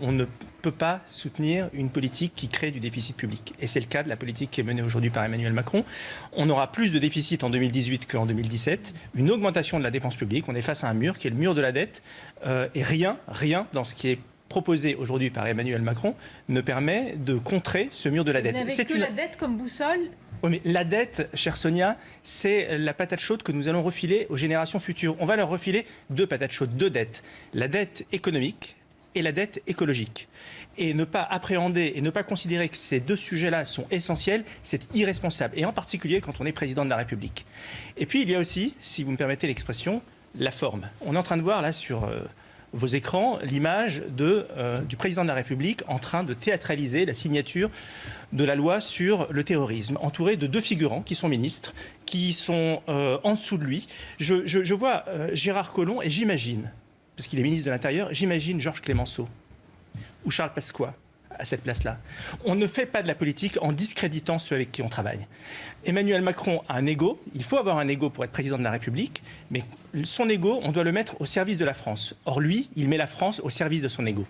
On ne peut pas soutenir une politique qui crée du déficit public. Et c'est le cas de la politique qui est menée aujourd'hui par Emmanuel Macron. On aura plus de déficit en 2018 qu'en 2017, une augmentation de la dépense publique. On est face à un mur qui est le mur de la dette. Et rien dans ce qui est proposé aujourd'hui par Emmanuel Macron ne permet de contrer ce mur de la dette. Vous n'avez que la dette comme boussole ? Oui, mais la dette, chère Sonia, c'est la patate chaude que nous allons refiler aux générations futures. On va leur refiler deux patates chaudes, deux dettes. La dette économique et la dette écologique. Et ne pas appréhender et ne pas considérer que ces deux sujets-là sont essentiels, c'est irresponsable. Et en particulier quand on est président de la République. Et puis il y a aussi, si vous me permettez l'expression, la forme. On est en train de voir là sur vos écrans l'image du président de la République en train de théâtraliser la signature de la loi sur le terrorisme, entouré de deux figurants qui sont ministres, qui sont en dessous de lui. Je vois Gérard Collomb et j'imagine, parce qu'il est ministre de l'Intérieur, j'imagine Georges Clemenceau ou Charles Pasqua à cette place-là. On ne fait pas de la politique en discréditant ceux avec qui on travaille. Emmanuel Macron a un ego, il faut avoir un ego pour être président de la République, mais son ego, on doit le mettre au service de la France. Or lui, il met la France au service de son ego.